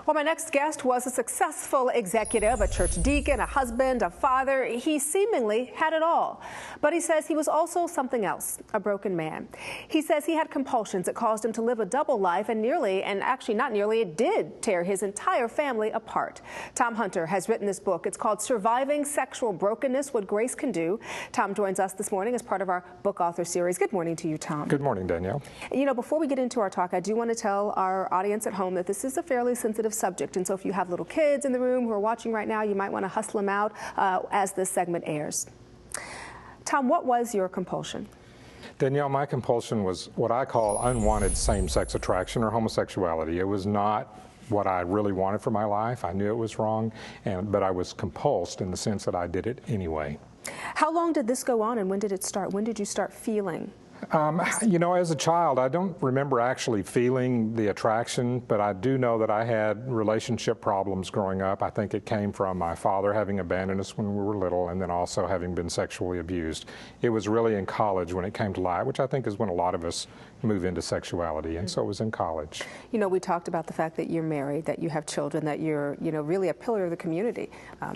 Well, my next guest was a successful executive, a church deacon, a husband, a father. He seemingly had it all. But he says he was also something else, a broken man. He says he had compulsions that caused him to live a double life and actually not nearly, it did tear his entire family apart. Thom Hunter has written this book. It's called Surviving Sexual Brokenness, What Grace Can Do. Thom joins us this morning as part of our book author series. Good morning to you, Thom. Good morning, Danielle. You know, before we get into our talk, I do want to tell our audience at home that this is a fairly sensitive subject, and so if you have little kids in the room who are watching right now, you might want to hustle them out as this segment airs. Thom, what was your compulsion? Danielle, my compulsion was what I call unwanted same-sex attraction or homosexuality. It was not what I really wanted for my life. I knew it was wrong, but I was compulsed in the sense that I did it anyway. How long did this go on, and when did it start? When did you start feeling? You know, as a child, I don't remember actually feeling the attraction, but I do know that I had relationship problems growing up. I think it came from my father having abandoned us when we were little, and then also having been sexually abused. It was really in college when it came to light, which I think is when a lot of us move into sexuality, and so it was in college. You know, we talked about the fact that you're married, that you have children, that you're, really a pillar of the community.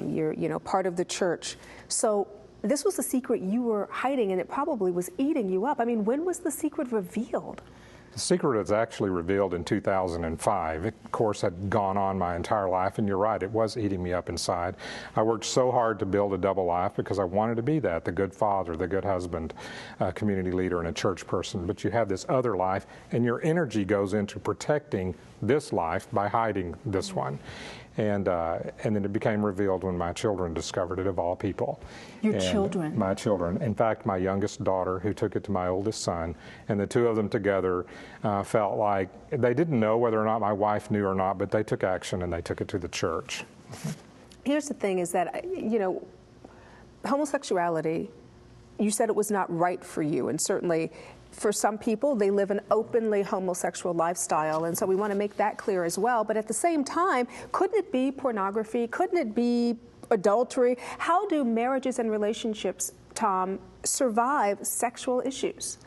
You're, part of the church. So this was a secret you were hiding, and it probably was eating you up. I mean, when was the secret revealed? The secret was actually revealed in 2005. It, of course, had gone on my entire life, and you're right, it was eating me up inside. I worked so hard to build a double life because I wanted to be that, the good father, the good husband, community leader, and a church person. But you have this other life, and your energy goes into protecting this life by hiding this one. And then it became revealed when my children discovered it, of all people. Your children? My children. In fact, my youngest daughter, who took it to my oldest son, and the two of them together felt like they didn't know whether or not my wife knew or not, but they took action and they took it to the church. Here's the thing is that, homosexuality, you said it was not right for you, and certainly for some people, they live an openly homosexual lifestyle, and so we want to make that clear as well. But at the same time, couldn't it be pornography? Couldn't it be adultery? How do marriages and relationships, Thom, survive sexual issues?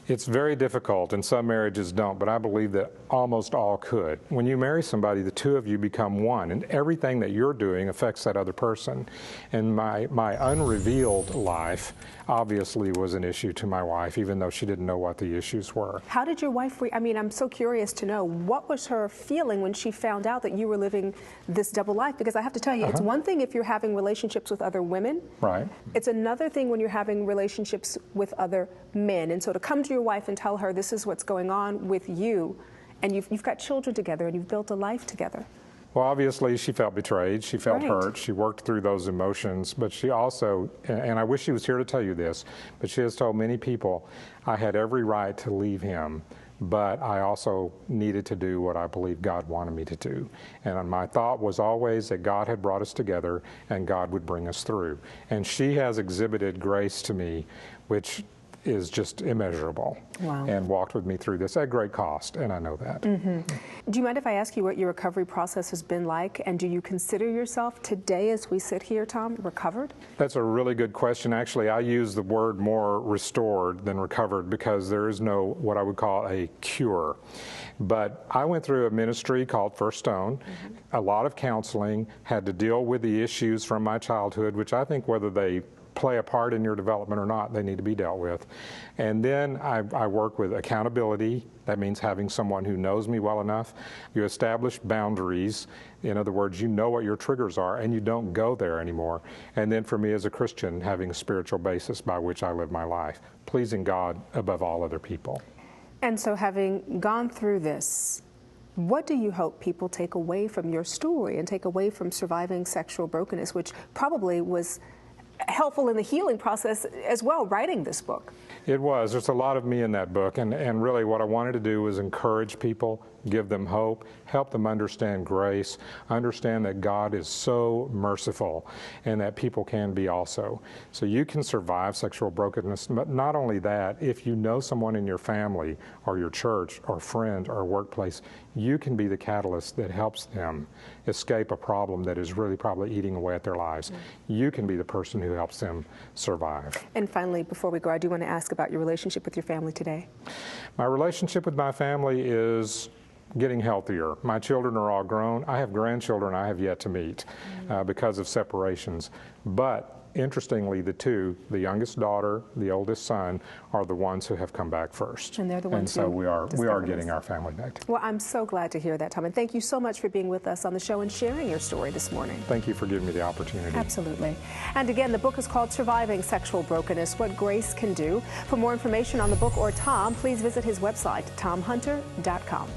It's very difficult, and some marriages don't, but I believe that almost all could. When you marry somebody, the two of you become one, and everything that you're doing affects that other person. And my unrevealed life obviously was an issue to my wife, even though she didn't know what the issues were. How did your wife I'm so curious to know, what was her feeling when she found out that you were living this double life? Because I have to tell you, it's one thing if you're having relationships with other women. Right. It's another thing when you're having relationships with other men. And so to come to your wife and tell her this is what's going on with you, and you've got children together and you've built a life together. Well, obviously, she felt betrayed. She felt hurt. She worked through those emotions. But she also, and I wish she was here to tell you this, but she has told many people, I had every right to leave him, but I also needed to do what I believe God wanted me to do. And my thought was always that God had brought us together and God would bring us through. And she has exhibited grace to me, which is just immeasurable. Wow. And walked with me through this at great cost, and I know that. Mm-hmm. Do you mind if I ask you what your recovery process has been like, and do you consider yourself today, as we sit here, Thom, recovered? That's a really good question. Actually, I use the word more restored than recovered because there is no what I would call a cure. But I went through a ministry called First Stone, a lot of counseling, had to deal with the issues from my childhood, which I think whether they play a part in your development or not, they need to be dealt with. And then I work with accountability. That means having someone who knows me well enough. You establish boundaries. In other words, you know what your triggers are and you don't go there anymore. And then for me as a Christian, having a spiritual basis by which I live my life, pleasing God above all other people. And so having gone through this, what do you hope people take away from your story and take away from surviving sexual brokenness, which probably was helpful in the healing process as well, writing this book? It was. There's a lot of me in that book, and really what I wanted to do was encourage people, give them hope, help them understand grace, understand that God is so merciful and that people can be also. So you can survive sexual brokenness, but not only that, if you know someone in your family or your church or friend or workplace, you can be the catalyst that helps them escape a problem that is really probably eating away at their lives. You can be the person who helps them survive. And finally, before we go, I do want to ask about your relationship with your family today. My relationship with my family is getting healthier. My children are all grown. I have grandchildren I have yet to meet because of separations. But interestingly, the youngest daughter, the oldest son, are the ones who have come back first. And they're the ones so who we are getting our family back. Well, I'm so glad to hear that, Thom. And thank you so much for being with us on the show and sharing your story this morning. Thank you for giving me the opportunity. Absolutely. And again, the book is called Surviving Sexual Brokenness, What Grace Can Do. For more information on the book or Thom, please visit his website, thomhunter.com.